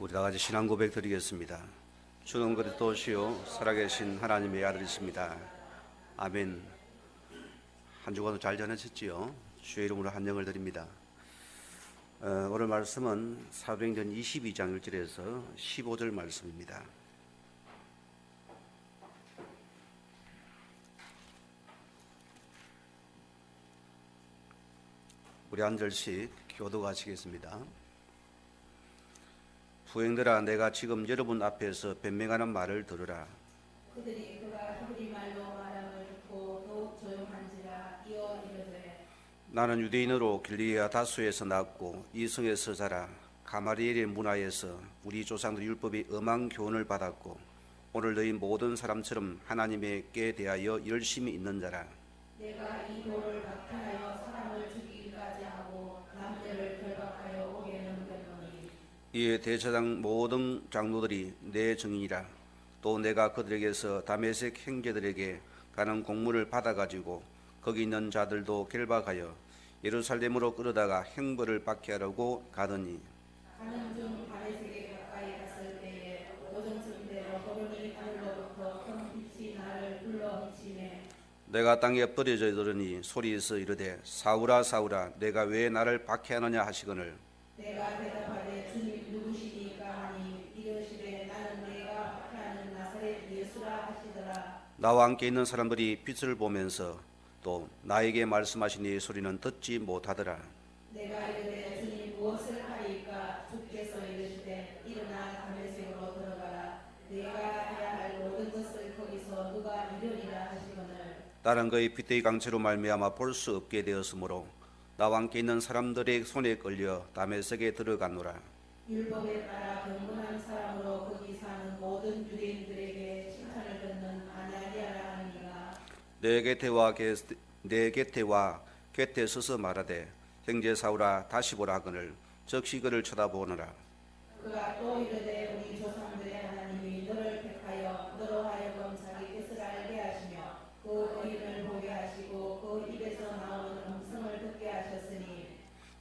우리 다 같이 신앙 고백 드리겠습니다. 주는 그리스도시요 살아계신 하나님의 아들이십니다. 아멘. 한 주간도 잘 지내셨지요? 주의 이름으로 한영을 드립니다. 오늘 말씀은 사도행전 22장 1절에서 15절 말씀입니다. 우리 한 절씩 교독하시겠습니다. 부행들아, 내가 지금 여러분 앞에서 변명하는 말을 들으라. 그들이 그가 히브리 말로 말함을 듣고 더욱 조용한지라 이어 이르되 나는 유대인으로 길리아 다수에서 낳았고 이성에서 자라 가마리엘의 문화에서 우리 조상들 율법의 엄한 교훈을 받았고 오늘 너희 모든 사람처럼 하나님께 대하여 열심히 있는 자라. 내가 이 돌을 박해하여 사람을 죽이기까지 하고 남녀를 결박하여 옥에 넘겼노니 이에 대제사장 모든 장로들이 내 증인이라. 또 내가 그들에게서 다메섹 형제들에게 가는 공문을 받아가지고 거기 있는 자들도 결박하여 예루살렘으로 끌어다가 형벌을 받게 하려고 가더니 가는 중 다메섹에 가까이 갔을 때에 도정승대로 호련히 하늘로부터 큰 빛이 나를 둘러비치매 내가 땅에 버려져 들으니 소리에서 이르되 사울아 사울아 내가 왜 나를 박해하느냐 하시거늘 내가 대답하되 주님 누구시니까 하니 이르시되 나는 내가 박해하는 나사렛 예수라 하시더라. 나와 함께 있는 사람들이 빛을 보면서 또 나에게 말씀하신 이 소리는 듣지 못하더라. 내가 이르되 주님 무엇을 하리이까 주께서 이르시되 일어나 다메섹으로 들어가라. 내가 해야 할 모든 것을 거기서 누가 이르리라 하시거늘 나는 그의 빛의 강체로 말미암아 볼 수 없게 되었으므로 나와 함께 있는 사람들의 손에 끌려 다메섹에 들어가노라. 율법에 따라 경건한 사람으로 거기 사는 모든 유대인들에게 칭찬을 듣는 아나니아라 하니라. 내 곁에와 곁에 서서 말하되 형제 사울아 다시 보라 하거늘 즉시 그를 쳐다보느라. 그가 또 이르되 우리 조상들의 하나님이 너를 택하여 너로 하여금 자기 뜻을 알게 하시며 그 의인을 보게 하시고 그 입에서 나오는 음성을 듣게 하셨으니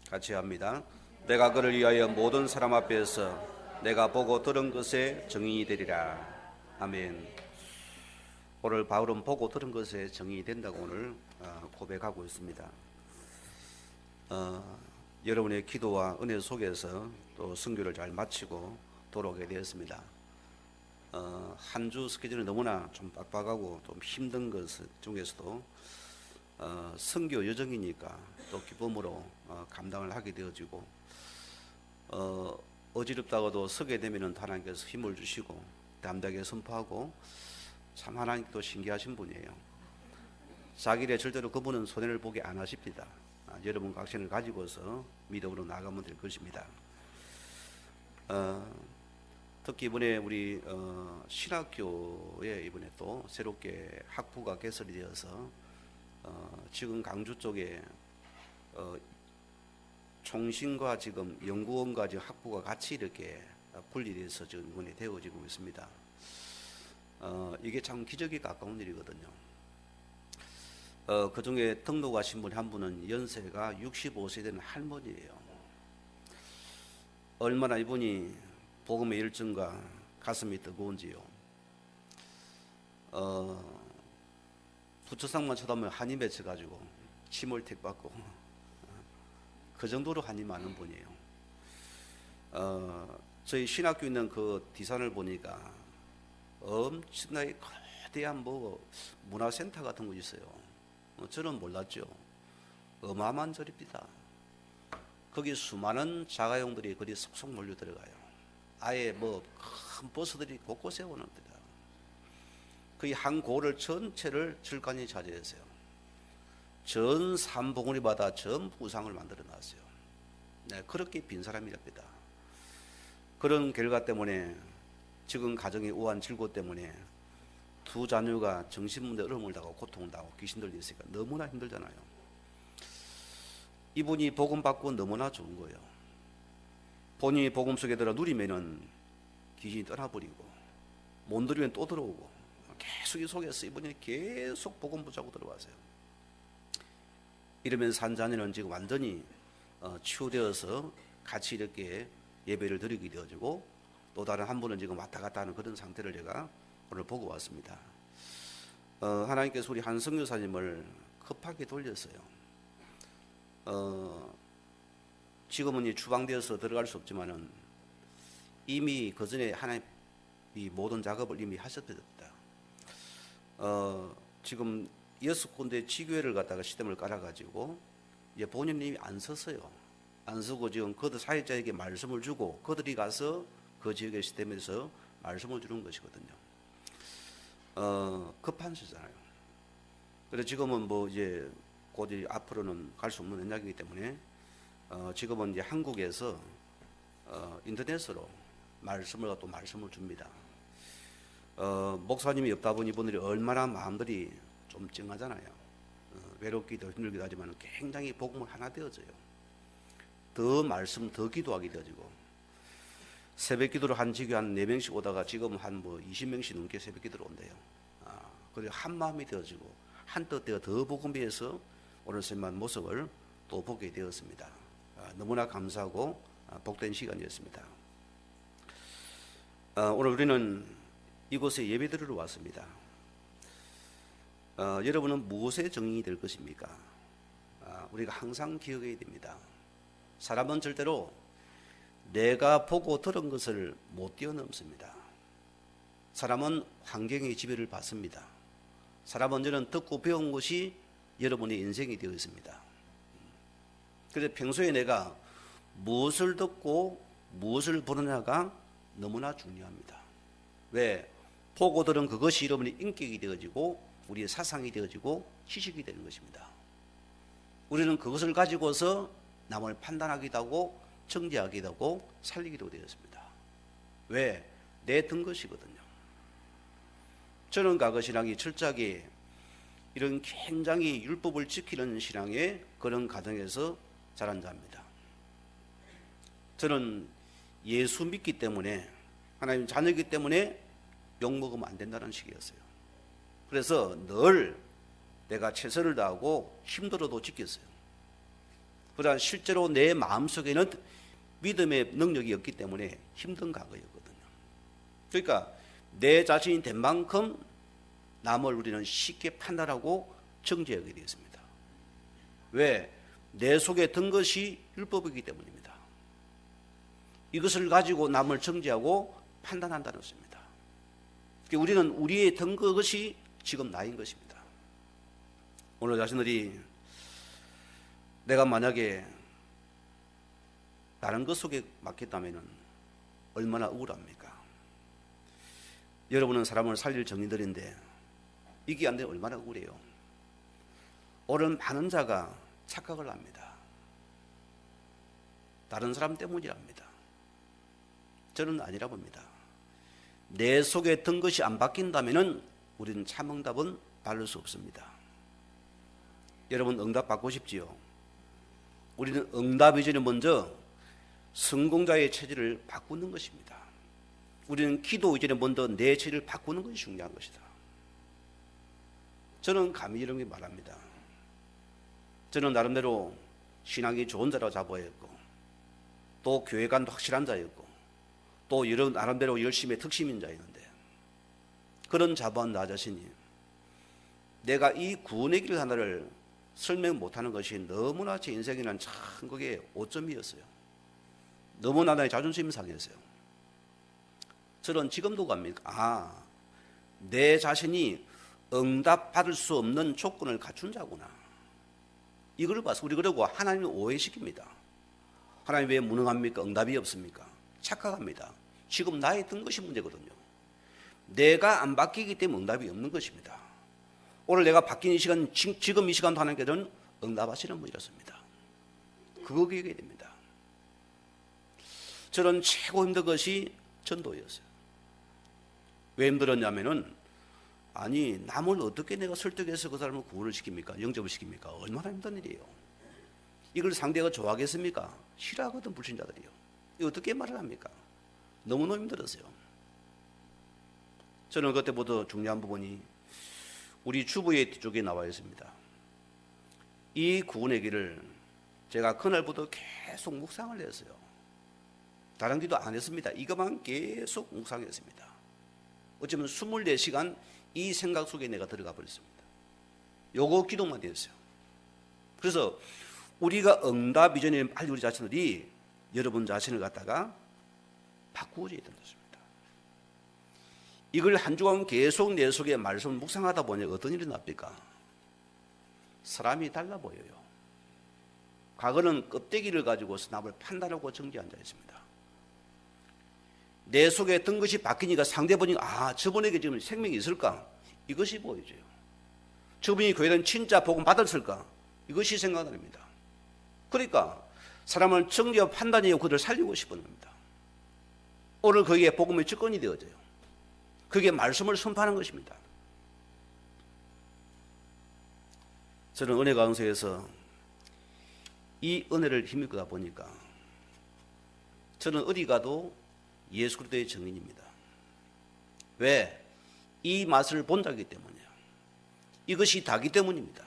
같이 합니다. 내가 그를 위하여 모든 사람 앞에서 내가 보고 들은 것에 증인이 되리라. 아멘. 오늘 바울은 보고 들은 것에 증인이 된다고 오늘 고백하고 있습니다. 여러분의 기도와 은혜 속에서 또 선교를 잘 마치고 돌아오게 되었습니다. 한 주 스케줄이 너무나 좀 빡빡하고 좀 힘든 것 중에서도 선교 여정이니까 또 기쁨으로 감당을 하게 되어지고 어지럽다가도 서게 되면은 하나님께서 힘을 주시고 담대하게 선포하고 참 하나님도 신기하신 분이에요. 자기 일에 절대로 그분은 손해를 보게 안 하십니다. 여러분 각신을 가지고서 믿음으로 나가면 될 것입니다. 특히 이번에 우리 신학교에 이번에 또 새롭게 학부가 개설이 되어서 지금 강주 쪽에 총신과 지금 연구원과 지금 학부가 같이 이렇게 분리돼서 지금 이번에 되어지고 있습니다. 이게 참 기적에 가까운 일이거든요. 그 중에 등록하신 분 한 분은 연세가 65세 되는 할머니예요. 얼마나 이분이 복음의 열정과 가슴이 뜨거운지요. 부처상만 쳐다보면 한이 맺혀가지고 침을 택 받고 그 정도로 한이 많은 분이에요. 저희 신학교 있는 그 디산을 보니까 엄청나게 거대한 문화센터 같은 거 있어요. 저는 몰랐죠. 어마어마한 절입니다. 거기 수많은 자가용들이 거기 속속 몰려 들어가요. 아예 큰 버스들이 곳곳에 오는데다. 거의 한 고를 전체를 절간이 차지했어요. 전 삼봉우리 바다 전부 우상을 만들어 놨어요. 네, 그렇게 빈 사람이랍니다. 그런 결과 때문에 지금 가정의 우한 질고 때문에 두 자녀가 정신문제 어려움을 당하고 고통을 당하고 귀신 들리니까 너무나 힘들잖아요. 이분이 복음 받고 너무나 좋은 거예요. 본인이 복음 속에 들어 누리면은 귀신이 떠나버리고 못 누리면 또 들어오고 계속 이 속에서 이분이 계속 복음 붙잡고 들어가세요. 이러면서 한 자녀는 지금 완전히 치유되어서 같이 이렇게 예배를 드리게 되어지고 또 다른 한 분은 지금 왔다 갔다 하는 그런 상태를 제가 오늘 보고 왔습니다. 하나님께서 우리 한 선교사님을 급하게 돌렸어요. 지금은 이 추방되어서 들어갈 수 없지만은 이미 그 전에 하나님 이 모든 작업을 이미 하셨습니다. 지금 6군데 지교회를 갖다가 시스템을 깔아가지고 이제 본인님이 안 섰어요. 안 서고 지금 그들 사역자에게 말씀을 주고 그들이 가서 그 지역의 시스템에서 말씀을 주는 것이거든요. 급한 시잖아요. 그래서 지금은 뭐 이제 곧 앞으로는 갈 수 없는 연약이기 때문에 지금은 이제 한국에서 인터넷으로 말씀을 줍니다. 목사님이 없다 보니 이분들이 얼마나 마음들이 좀 찡하잖아요. 외롭기도 힘들기도 하지만 굉장히 복음을 하나 되어져요. 더 말씀 더 기도하게 되어지고 새벽 기도를 한 지교 한 4명씩 오다가 지금 한 뭐 20명씩 넘게 새벽 기도를 온대요. 그리고 한 마음이 되어지고 한 뜻대가 더 복음비해서 오늘 선생님 모습을 또 보게 되었습니다. 너무나 감사하고 복된 시간이었습니다. 오늘 우리는 이곳에 예배드리러 왔습니다. 여러분은 무엇에 정인이 될 것입니까? 우리가 항상 기억해야 됩니다. 사람은 절대로 내가 보고 들은 것을 못 뛰어넘습니다. 사람은 환경의 지배를 받습니다. 사람 먼저는 듣고 배운 것이 여러분의 인생이 되어 있습니다. 그래서 평소에 내가 무엇을 듣고 무엇을 보느냐가 너무나 중요합니다. 왜? 보고 들은 그것이 여러분의 인격이 되어지고 우리의 사상이 되어지고 지식이 되는 것입니다. 우리는 그것을 가지고서 남을 판단하기도 하고 정죄하기도 하고 살리기도 되었습니다. 왜? 내 든 것이거든요. 저는 과거 신앙이 철저하게 이런 굉장히 율법을 지키는 신앙의 그런 가정에서 자란 자입니다. 저는 예수 믿기 때문에 하나님 자녀이기 때문에 욕먹으면 안 된다는 식이었어요. 그래서 늘 내가 최선을 다하고 힘들어도 지켰어요. 그러나 실제로 내 마음속에는 믿음의 능력이 없기 때문에 힘든 과거였거든요. 그러니까 내 자신이 된 만큼 남을 우리는 쉽게 판단하고 정죄하게 되었습니다. 왜? 내 속에 든 것이 율법이기 때문입니다. 이것을 가지고 남을 정죄하고 판단한다는 것입니다. 우리는 우리의 든 것이 지금 나인 것입니다. 오늘 자신들이 내가 만약에 다른 것 속에 맡겼다면 얼마나 억울합니까? 여러분은 사람을 살릴 정의들인데 이게 안 되면 얼마나 억울해요. 오늘 많은 자가 착각을 합니다. 다른 사람 때문이랍니다. 저는 아니라 봅니다. 내 속에 든 것이 안 바뀐다면 우리는 참 응답은 받을 수 없습니다. 여러분 응답 받고 싶지요? 우리는 응답 이전에 먼저 성공자의 체질을 바꾸는 것입니다. 우리는 기도 이전에 먼저 내 체질을 바꾸는 것이 중요한 것이다. 저는 감히 이런 게 말합니다. 저는 나름대로 신앙이 좋은 자라고 자부했고 또 교회관도 확실한 자였고 또 여러 나름대로 열심히 특심인 자였는데 그런 자부한 나 자신이 내가 이 구원의 길 하나를 설명 못하는 것이 너무나 제 인생에는 참 그게 오점이었어요. 너무나 나의 자존심이 상했어요. 저는 지금도 갑니까? 내 자신이 응답받을 수 없는 조건을 갖춘 자구나. 이걸 봐서 우리 그러고 하나님을 오해시킵니다. 하나님 왜 무능합니까? 응답이 없습니까? 착각합니다. 지금 나의 든 것이 문제거든요. 내가 안 바뀌기 때문에 응답이 없는 것입니다. 오늘 내가 바뀐 이 시간, 지금 이 시간도 하나님께서는 응답하시는 분이었습니다. 그거 기억해야 됩니다. 저는 최고 힘든 것이 전도였어요. 왜 힘들었냐면은 아니 남을 어떻게 내가 설득해서 그 사람을 구원을 시킵니까? 영접을 시킵니까? 얼마나 힘든 일이에요. 이걸 상대가 좋아하겠습니까? 싫어하거든 불신자들이요. 이거 어떻게 말을 합니까? 너무너무 힘들었어요. 저는 그때보다 중요한 부분이 우리 주부의 뒤쪽에 나와 있습니다. 이 구원의 길을 제가 그날부터 계속 묵상을 했어요. 다른 기도 안 했습니다. 이것만 계속 묵상했습니다. 어쩌면 24시간 이 생각 속에 내가 들어가 버렸습니다. 요거 기도만 됐어요. 그래서 우리가 응답 이전에 빨리 우리 자신들이 여러분 자신을 갖다가 바꾸어져야 된다. 이걸 한 주간 계속 내 속에 말씀을 묵상하다 보니 어떤 일이 납니까? 사람이 달라 보여요. 과거는 껍데기를 가지고서 남을 판단하고 정죄한 자 있습니다. 내 속에 든 것이 바뀌니까 상대방이 저분에게 지금 생명이 있을까? 이것이 보여져요. 저분이 교회는 진짜 복음 받았을까? 이것이 생각납니다. 그러니까 사람을 정죄와 판단이요 그들을 살리고 싶은 겁니다. 오늘 거기에 복음의 주권이 되어져요. 그게 말씀을 선포하는 것입니다. 저는 은혜 강서에서 이 은혜를 힘입다 보니까 저는 어디 가도 예수 그리스도의 증인입니다. 왜? 이 맛을 본다기 때문이에요. 이것이 다기 때문입니다.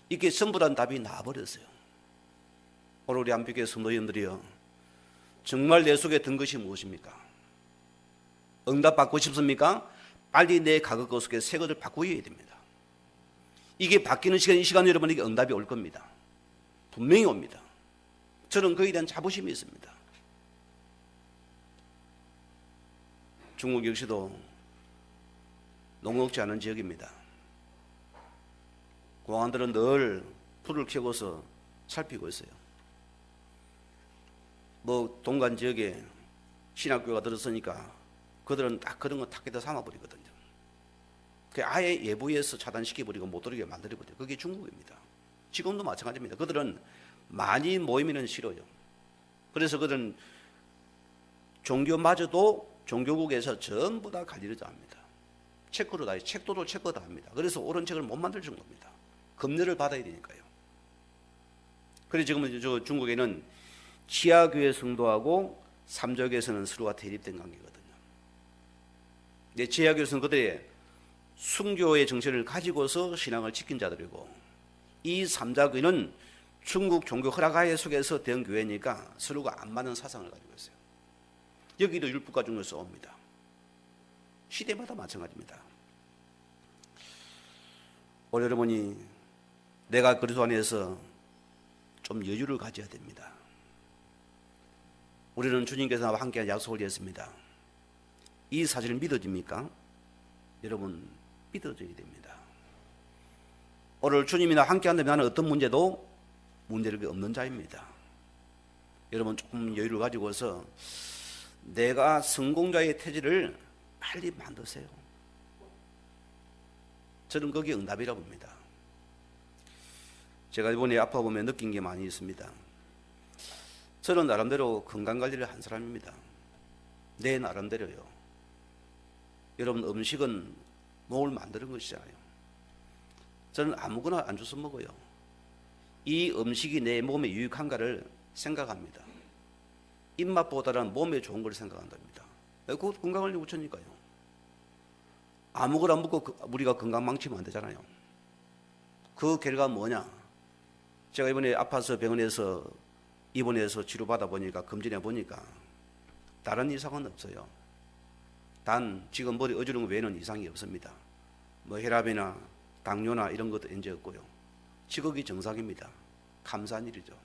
이게 전부란 답이 나와버렸어요. 오늘 우리 안비교회 성도님들이요, 정말 내 속에 든 것이 무엇입니까? 응답 받고 싶습니까? 빨리 내 과거 속에 새 것을 바꾸어야 됩니다. 이게 바뀌는 시간, 이 시간에 여러분에게 응답이 올 겁니다. 분명히 옵니다. 저는 그에 대한 자부심이 있습니다. 중국 역시도 녹록지 않은 지역입니다. 공안들은 늘 불을 켜고서 살피고 있어요. 동간 지역에 신학교가 들었으니까 그들은 딱 그런 거 탁에다 삼아버리거든요. 아예 예부에서 차단시켜버리고 못 들어오게 만들어버려요. 그게 중국입니다. 지금도 마찬가지입니다. 그들은 많이 모이면 싫어요. 그래서 그들은 종교마저도 종교국에서 전부 다 관리를 다 합니다. 체크로 다 해요. 책도도 체크 다 합니다. 그래서 옳은 책을 못 만들 정도입니다. 검열을 받아야 되니까요. 그래서 지금 저 중국에는 치아교회 성도하고 삼조교에서는 서로가 대립된 관계거든요. 치아교에서는 그들의 순교의 정신을 가지고서 신앙을 지킨 자들이고, 이 삼자교회는 중국 종교 허락하에 속에서 된 교회니까 서로가 안 맞는 사상을 가지고 있어요. 여기도 율법과 중을 써옵니다. 시대마다 마찬가지입니다. 오늘 여러분이 내가 그리스도 안에서 좀 여유를 가져야 됩니다. 우리는 주님께서 나와 함께 약속을 했습니다. 이 사실을 믿어집니까? 여러분, 믿어져야 됩니다. 오늘 주님이 나와 함께 한다면 나는 어떤 문제도 문제를 없는 자입니다. 여러분 조금 여유를 가지고서 내가 성공자의 태질을 빨리 만드세요. 저는 그게 응답이라고 봅니다. 제가 이번에 아파보면 느낀 게 많이 있습니다. 저는 나름대로 건강관리를 한 사람입니다. 내 나름대로요. 여러분, 음식은 몸을 만드는 것이잖아요. 저는 아무거나 안 주워 먹어요. 이 음식이 내 몸에 유익한가를 생각합니다. 입맛보다는 몸에 좋은 걸 생각한답니다. 그거 건강관리 우천이니까요. 아무거나 먹고 우리가 건강 망치면 안 되잖아요. 그 결과가 뭐냐? 제가 이번에 아파서 병원에서 입원해서 치료받아 보니까, 검진해 보니까 다른 이상은 없어요. 단 지금 머리 어지러운 거 외에는 이상이 없습니다. 혈압이나 당뇨나 이런 것도 이제 없고요. 지극히 정상입니다. 감사한 일이죠.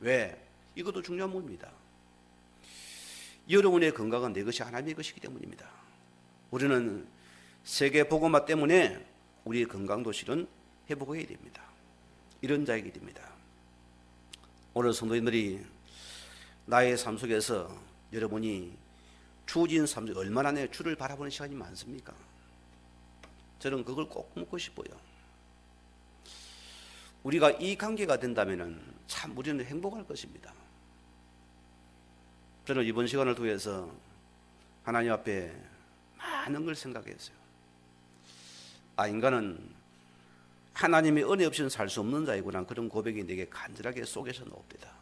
왜? 이것도 중요한 문입니다. 여러분의 건강은 내 것이 하나님의 것이기 때문입니다. 우리는 세계 복음화 때문에 우리의 건강도 실은 회복해야 됩니다. 이런 자이게 됩니다. 오늘 성도님들이 나의 삶 속에서 여러분이 주어진 삶 속에 얼마나 내 주를 바라보는 시간이 많습니까? 저는 그걸 꼭 묻고 싶어요. 우리가 이 관계가 된다면 참 우리는 행복할 것입니다. 저는 이번 시간을 통해서 하나님 앞에 많은 걸 생각했어요. 인간은 하나님의 은혜 없이는 살 수 없는 자이구나, 그런 고백이 내게 간절하게 속에서 나옵니다.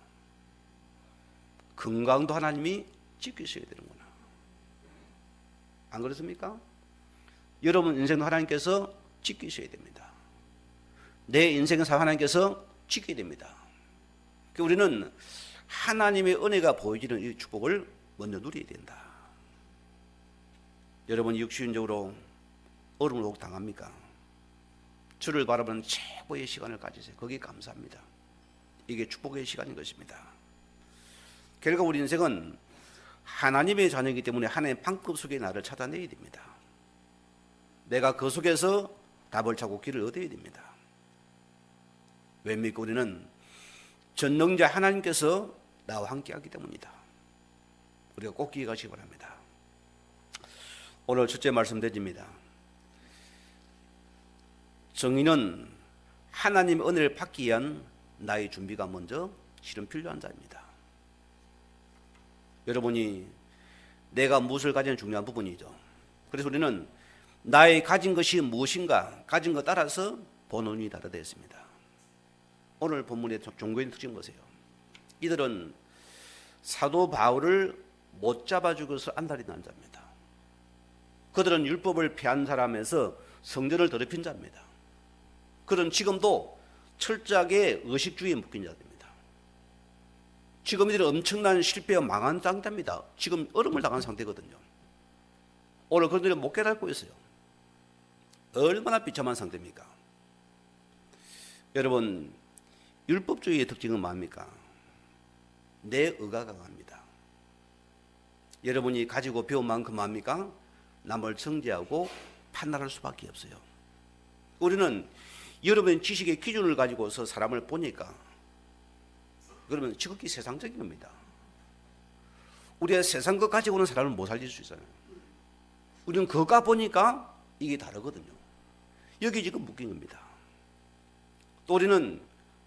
건강도 하나님이 지키셔야 되는구나. 안 그렇습니까? 여러분 인생도 하나님께서 지키셔야 됩니다. 내 인생을 하나님께서 지켜야 됩니다. 우리는 하나님의 은혜가 보여지는 이 축복을 먼저 누려야 된다. 여러분이 육신적으로 어려움을 혹 당합니까? 주를 바라보는 최고의 시간을 가지세요. 거기에 감사합니다. 이게 축복의 시간인 것입니다. 결국 우리 인생은 하나님의 자녀이기 때문에 하나님의 방법 속에 나를 찾아내야 됩니다. 내가 그 속에서 답을 찾고 길을 얻어야 됩니다. 왜입니까? 우리는 전능자 하나님께서 나와 함께 하기 때문이다. 우리가 꼭 기억하시기 바랍니다. 오늘 첫째 말씀 드립니다. 정의는 하나님의 은혜를 받기 위한 나의 준비가 먼저 실은 필요한 자입니다. 여러분이 내가 무엇을 가지는 중요한 부분이죠. 그래서 우리는 나의 가진 것이 무엇인가 가진 것 따라서 본원이 다르다 했습니다. 오늘 본문의 종교인 특징 보세요. 이들은 사도 바울을 못 잡아 죽여서 안달이 난 자입니다. 그들은 율법을 피한 사람에서 성전을 더럽힌 자입니다. 그들은 지금도 철저하게 의식주의에 묶인 자입니다. 지금 이들은 엄청난 실패와 망한 상태입니다. 지금 얼음을 당한 상태거든요. 오늘 그들은 못 깨닫고 있어요. 얼마나 비참한 상태입니까? 여러분, 율법주의의 특징은 뭡니까? 내 의가 강합니다. 여러분이 가지고 배운 만큼 뭡니까? 남을 정죄하고 판단할 수밖에 없어요. 우리는 여러분 지식의 기준을 가지고서 사람을 보니까 그러면 지극히 세상적인 겁니다. 우리가 세상 것 가지고는 사람을 못 살릴 수 있어요. 우리는 그거 보니까 이게 다르거든요. 여기 지금 묶인 겁니다. 또 우리는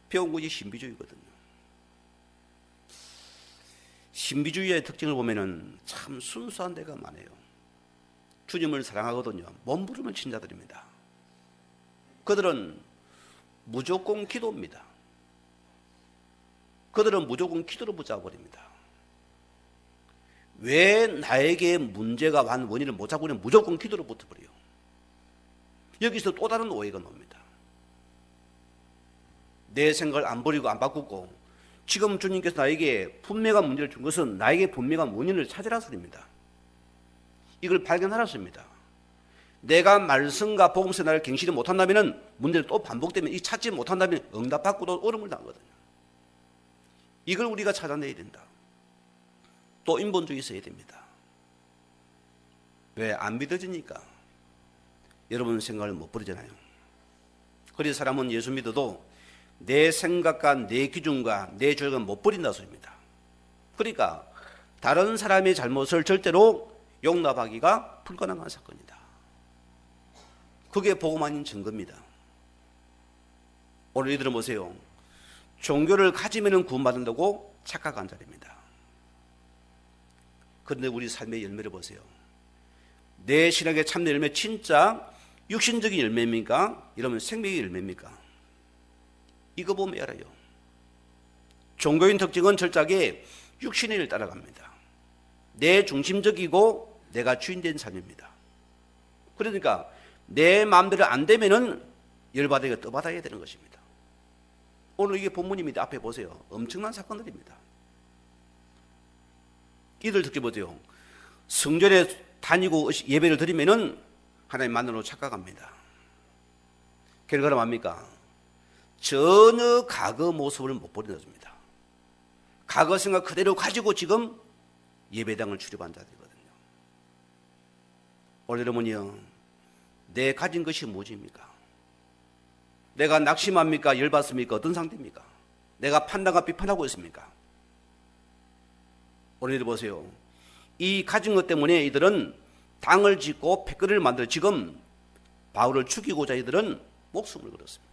배운 것이 신비주의거든요. 신비주의의 특징을 보면은 참 순수한 데가 많아요. 주님을 사랑하거든요. 몸부림을 친 자들입니다. 그들은 무조건 기도입니다. 그들은 무조건 기도로 붙잡아버립니다. 왜 나에게 문제가 완 원인을 못 잡고 그냥 무조건 기도로 붙어버려요. 여기서 또 다른 오해가 나옵니다. 내 생각을 안 버리고 안 바꾸고 지금 주님께서 나에게 분명한 문제를 준 것은 나에게 분명한 원인을 찾으라 소리입니다. 이걸 발견하라 소리입니다. 내가 말씀과 복음서 나를 갱신을 못한다면 문제를 또 반복되면 이 찾지 못한다면 응답받고도 어려움을 당하거든요. 이걸 우리가 찾아내야 된다. 또 인본주의 있어야 됩니다. 왜? 안 믿어지니까 여러분 생각을 못 버리잖아요. 그래서 사람은 예수 믿어도 내 생각과 내 기준과 내 조작은 못 버린다 소리입니다. 그러니까 다른 사람의 잘못을 절대로 용납하기가 불가능한 사건이다. 그게 복음 아닌 증거입니다. 오늘 이들은 보세요. 종교를 가지면 구원받는다고 착각한 자입니다. 그런데 우리 삶의 열매를 보세요. 내 신앙의 참된 열매 진짜 육신적인 열매입니까? 이러면 생명의 열매입니까? 이거 보면 알아요. 종교인 특징은 철저하게 육신의 일을 따라갑니다. 내 중심적이고 내가 주인된 삶입니다. 그러니까 내 마음대로 안 되면은 열받으니까 떠받아야 되는 것입니다. 오늘 이게 본문입니다. 앞에 보세요. 엄청난 사건들입니다. 이들 특히 보세요. 성전에 다니고 예배를 드리면은 하나님 만나러 착각합니다. 결과는 뭡니까? 전혀 과거 모습을 못 버려줍니다. 과거 생각 그대로 가지고 지금 예배당을 출입한 자들이거든요. 오늘 여러분이요, 내 가진 것이 무엇입니까? 내가 낙심합니까? 열받습니까? 어떤 상태입니까? 내가 판단과 비판하고 있습니까? 오늘 보세요. 이 가진 것 때문에 이들은 당을 짓고 패거리를 만들어 지금 바울을 죽이고자 이들은 목숨을 걸었습니다.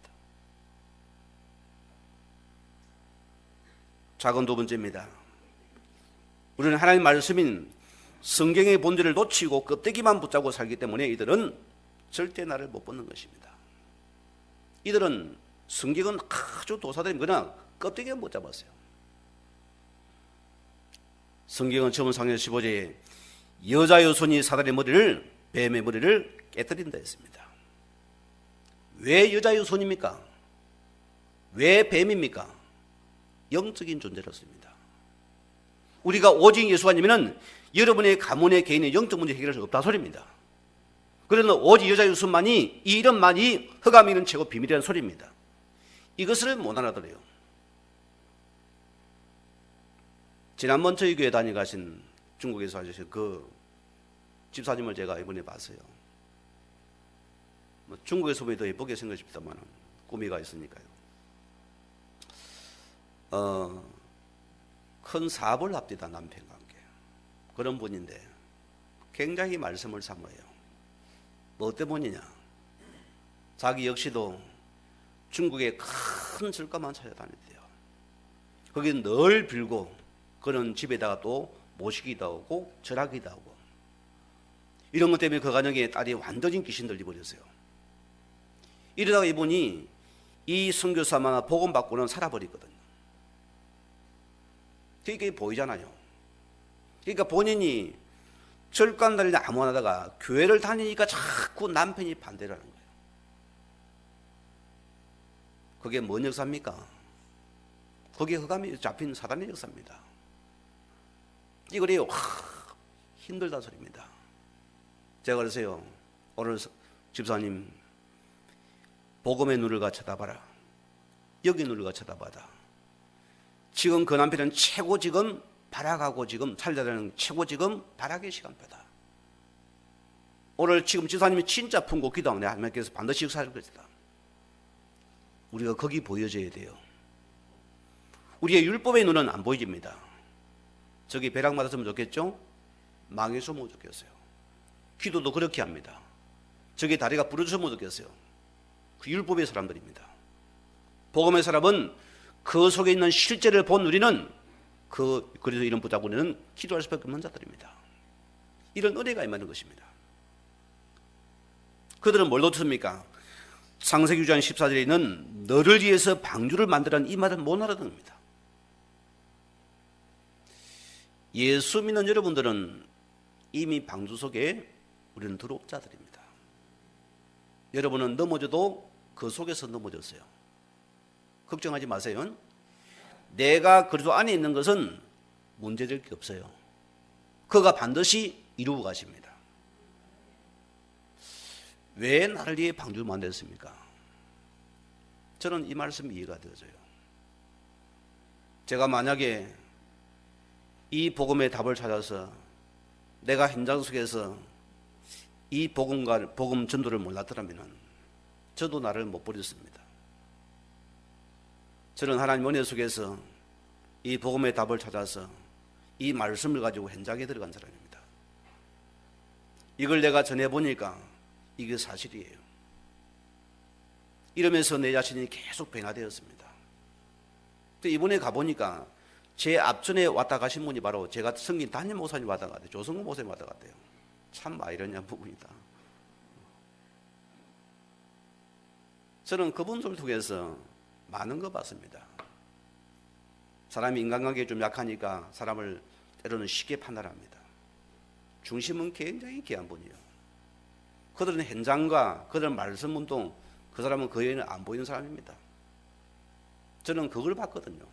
작은 두 번째입니다. 우리는 하나님 말씀인 성경의 본질을 놓치고 껍데기만 붙잡고 살기 때문에 이들은 절대 나를 못 벗는 것입니다. 이들은 성경은 아주 도사들인 거나 껍데기만 못 잡았어요. 성경은 전문상에서 15절에 여자의 손이 사단의 머리를 뱀의 머리를 깨뜨린다 했습니다. 왜 여자의 손입니까? 왜 뱀입니까? 영적인 존재였습니다. 우리가 오직 예수가 아니면은 여러분의 가문의 개인의 영적 문제 해결할 수 없다 소리입니다. 그러나 오직 여자 예수만이 이 이름만이 흑암이 있는 최고 비밀이라는 소리입니다. 이것을 못 알아들어요. 지난번 저희 교회 다녀가신 중국에서 하신 그 집사님을 제가 이번에 봤어요. 중국에서 보면 더 예쁘게 생겼습니다만 꾸미가 있으니까요. 큰 사업을 합디다, 남편과 함께. 그런 분인데 굉장히 말씀을 사모해요. 뭐 때문이냐? 자기 역시도 중국에 큰 절가만 찾아다녔대요. 거기 늘 빌고 그런 집에다가 또 모시기도 하고 절하기도 하고 이런 것 때문에 그 가정에 딸이 완전히 귀신 들려버렸어요. 이러다가 이분이 이 선교사만 복음 받고는 살아버리거든요. 그게 보이잖아요. 그러니까 본인이 절간 다닐 때 아무 안 하다가 교회를 다니니까 자꾸 남편이 반대를 하는 거예요. 그게 뭔 역사입니까? 그게 흑암이 잡힌 사단의 역사입니다. 이거래요. 힘들다 소리입니다. 제가 그러세요. 오늘 집사님 복음의 눈을 가 쳐다봐라. 여기 눈을 가 쳐다봐라. 지금 그 남편은 최고 지금 발악하고 지금 살려다니는 최고 지금 발악의 시간표다. 오늘 지금 집사님이 진짜 품고 기도하면 하나님께서 반드시 역사할 것이다. 우리가 거기 보여져야 돼요. 우리의 율법의 눈은 안 보여집니다. 저기 배락 맞았으면 좋겠죠? 망했으면 좋겠어요. 기도도 그렇게 합니다. 저기 다리가 부러졌으면 좋겠어요. 그 율법의 사람들입니다. 복음의 사람은 그 속에 있는 실제를 본 우리는 그래서 이런 붙잡고 우리는 기도할 수밖에 없는 자들입니다. 이런 은혜가 임하는 것입니다. 그들은 뭘 놓쳤습니까? 창세기 6장 14절에 있는 너를 위해서 방주를 만들라는 이 말을 못 알아듣는 겁니다. 예수 믿는 여러분들은 이미 방주 속에 우리는 들어온 자들입니다. 여러분은 넘어져도 그 속에서 넘어졌어요. 걱정하지 마세요. 내가 그리스도 안에 있는 것은 문제될 게 없어요. 그가 반드시 이루고 가십니다. 왜 나를 위해 방주를 만들었습니까? 저는 이 말씀이 이해가 되어져요. 제가 만약에 이 복음의 답을 찾아서 내가 현장 속에서 이 복음 전도를 몰랐더라면 저도 나를 못 버렸습니다. 저는 하나님 은혜 속에서 이 복음의 답을 찾아서 이 말씀을 가지고 현장에 들어간 사람입니다. 이걸 내가 전해보니까 이게 사실이에요. 이러면서 내 자신이 계속 변화되었습니다. 이번에 가보니까 제 앞전에 왔다 가신 분이 바로 제가 섬긴 담임 목사님 왔다 갔대요. 조성구 목사님 왔다 갔대요. 참 아이러니한 부분이다. 저는 그분들 통해서 많은 거 봤습니다. 사람이 인간관계에 좀 약하니까 사람을 때로는 쉽게 판단합니다. 중심은 굉장히 귀한 분이에요. 그들은 현장과 그들은 말씀 운동, 그 사람은 그 외에는 안 보이는 사람입니다. 저는 그걸 봤거든요.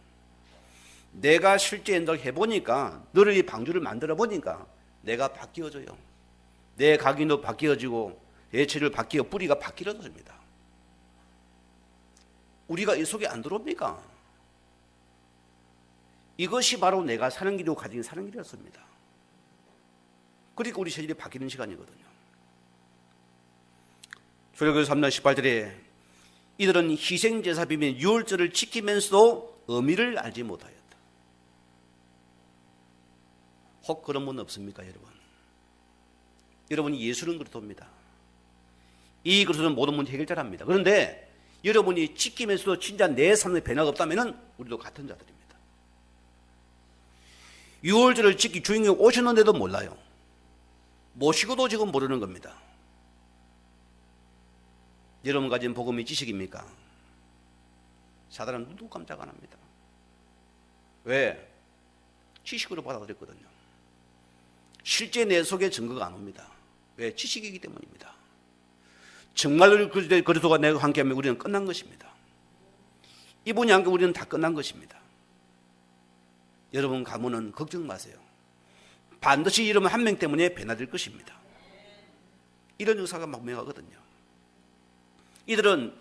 내가 실제 현장을 해보니까 너를 이 방주를 만들어 보니까 내가 바뀌어져요. 내 각인도 바뀌어지고 예체를 바뀌어 뿌리가 바뀌어집니다. 우리가 이 속에 안 들어옵니까? 이것이 바로 내가 사는 길이고 가진 사는 길이었습니다. 그러니까 우리 체질이 바뀌는 시간이거든요. 출애굽기 3장 18절에 이들은 희생제사 비밀 유월절을 지키면서도 의미를 알지 못하였다. 혹 그런 분 없습니까, 여러분? 여러분이 예수는 그렇답니다. 이 그리스도는 모든 문제 해결자랍니다. 그런데 여러분이 지키면서도 진짜 내 삶에 변화가 없다면 우리도 같은 자들입니다. 유월절을 지키 주인공이 오셨는데도 몰라요. 모시고도 지금 모르는 겁니다. 여러분 가진 복음이 지식입니까? 사단은 눈도 깜짝 안 합니다. 왜? 지식으로 받아들였거든요. 실제 내 속에 증거가 안 옵니다. 왜? 지식이기 때문입니다. 정말로 그리스도가 내가 함께하면 우리는 끝난 것입니다. 이분이 함께 우리는 다 끝난 것입니다. 여러분 가문은 걱정 마세요. 반드시 이러면 한 명 때문에 변화될 것입니다. 이런 역사가 분명하거든요. 이들은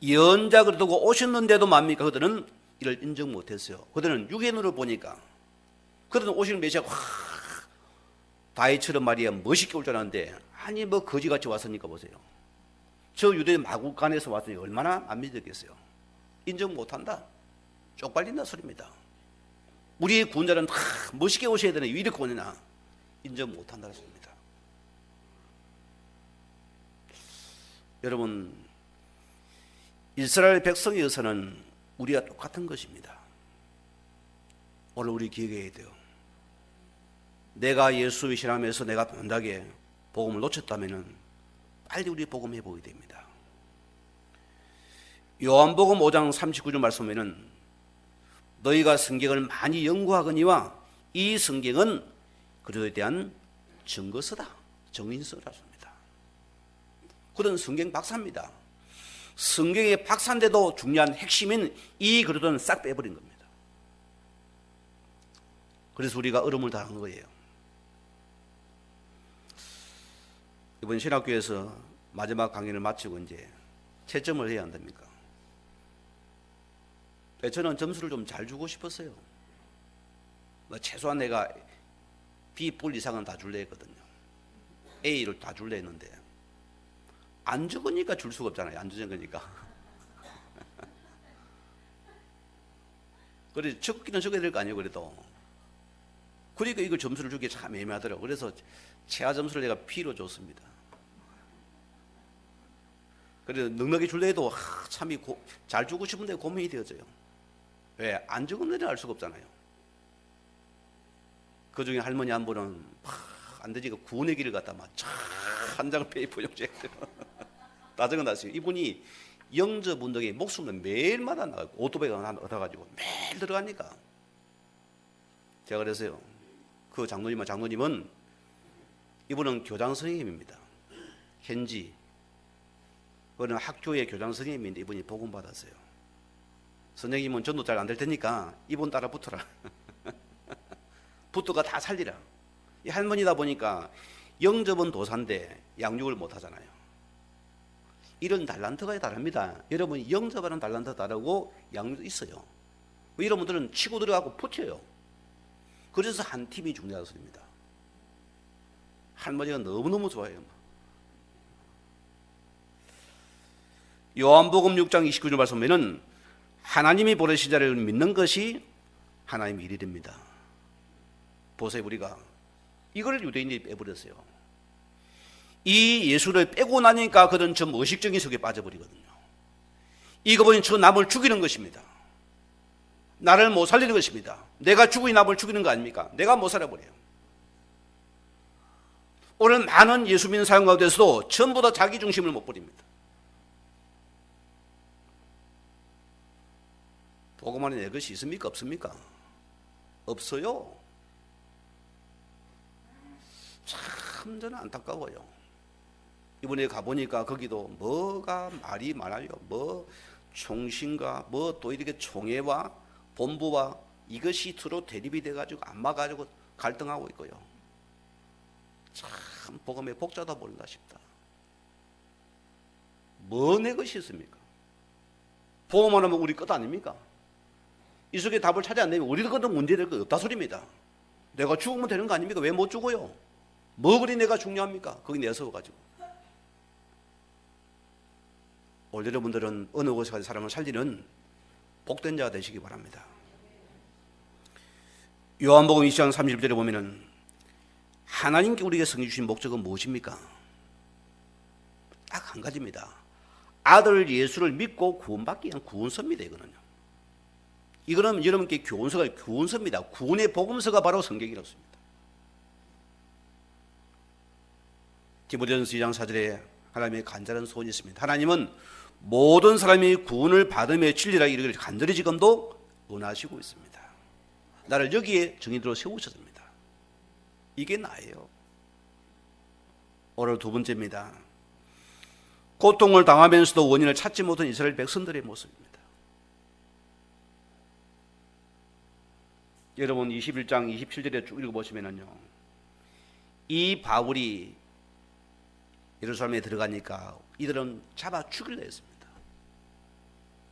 예언자를 두고 오셨는데도 뭡니까? 그들은 이를 인정 못했어요. 그들은 육의 눈으로 보니까 그들은 오시는 메시아가 다윗처럼 말이야 멋있게 올 줄 알았는데 아니 뭐 거지같이 왔으니까 보세요. 저 유대 마국간에서 왔으니 얼마나 안 믿었겠어요. 인정 못한다. 쪽팔린다 소리입니다. 우리의 구원자는 다 멋있게 오셔야 되는 왜 이렇게 오느냐. 인정 못한다는 소리입니다. 여러분, 이스라엘 백성의 의사는 우리와 똑같은 것입니다. 오늘 우리 기억해야 돼요. 내가 예수의 신앙에서 내가 본다게 복음을 놓쳤다면 빨리 우리 복음해 보게 됩니다. 요한복음 5장 39절 말씀에는 너희가 성경을 많이 연구하거니와 이 성경은 그들에 대한 증거서다, 정인서라습니다. 그들은 성경 박사입니다. 성경의 박사인데도 중요한 핵심인 이 그릇은 싹 빼버린 겁니다. 그래서 우리가 얼음을 당한 거예요. 이번 신학교에서 마지막 강의를 마치고 이제 채점을 해야 한답니까? 저는 점수를 좀 잘 주고 싶었어요. 최소한 내가 B+ 이상은 다 줄래 했거든요. A를 다 줄래 했는데 안 적으니까 줄 수가 없잖아요. 안 적으니까. 그래서 적기는 적어야 될 거 아니에요. 그래도. 그러니까 이걸 점수를 주기 참 애매하더라고요. 그래서 최하 점수를 내가 B로 줬습니다. 그래서 넉넉히 줄래 해도 참이 잘 주고 싶은데 고민이 되어져요. 왜? 안 적었는데 알 수가 없잖아요. 그 중에 할머니 한 분은 안 되지 구원의 길을 갖다 막 한 장을 페이퍼 용지에 다 적어놨어요. 이분이 영접 운동에 목숨을 매일마다 나가고 오토바이가 하나 얻어가지고 매일 들어가니까 제가 그랬어요. 그 장로님은 이분은 교장 선생님입니다. 현지 그는 학교의 교장 선생님인데 이분이 복음 받았어요. 선생님은 전도 잘 안 될 테니까 이분 따라 붙어라. 붙어가 다 살리라. 이 할머니다 보니까 영접은 도사인데 양육을 못 하잖아요. 이런 달란트가 다릅니다. 여러분 영접하는 달란트 다르고 양육도 있어요. 여러분들은 치고 들어가고 붙여요. 그래서 한 팀이 중요하다는 소리입니다. 할머니가 너무너무 좋아해요. 요한복음 6장 29절 말씀에는 하나님이 보내신 자를 믿는 것이 하나님의 일이 됩니다. 보세요. 우리가 이걸 유대인이 빼버렸어요. 이 예수를 빼고 나니까 그들은 좀 의식적인 속에 빠져버리거든요. 이거 보니 저 남을 죽이는 것입니다. 나를 못 살리는 것입니다. 내가 죽으니 남을 죽이는 거 아닙니까? 내가 못 살아버려요. 오늘 많은 예수 믿는 사람 가운데서도 전부 다 자기 중심을 못 버립니다. 복음 안에 내 것이 있습니까? 없습니까? 없어요. 참 저는 안타까워요. 이번에 가보니까 거기도 뭐가 말이 많아요. 뭐 총신과 뭐 또 이렇게 총회와 본부와 이것이 서로 대립이 돼가지고 안 맞아가지고 갈등하고 있고요. 참 복음의 복자다 보인다 싶다. 뭐 내 것이 있습니까? 복음만 하면 우리 끝 아닙니까? 이 속에 답을 찾지 않으면 우리도 그것도 문제될 거 없다 소리입니다. 내가 죽으면 되는 거 아닙니까? 왜 못 죽어요? 뭐 그리 내가 중요합니까? 거기 내서가지고. 오늘 여러분들은 어느 곳에 가서 사람을 살리는 복된 자가 되시기 바랍니다. 요한복음 20장 30절에 보면은 하나님께 우리에게 성령 주신 목적은 무엇입니까? 딱 한 가지입니다. 아들 예수를 믿고 구원받기 위한 구원서입니다. 이거는 여러분께 구원서입니다. 구원의 복음서가 바로 성경이라습니다. 디모데전서 2장 4절에 하나님의 간절한 소원이 있습니다. 하나님은 모든 사람이 구원을 받으며 진리라 이르기를 간절히 지금도 원하시고 있습니다. 나를 여기에 정인으로 세우셨습니다. 이게 나예요. 오늘 두 번째입니다. 고통을 당하면서도 원인을 찾지 못한 이스라엘 백성들의 모습입니다. 여러분 21장 27절에 쭉 읽어보시면은요, 이 바울이 예루살렘에 들어가니까 이들은 잡아 죽이려 했습니다.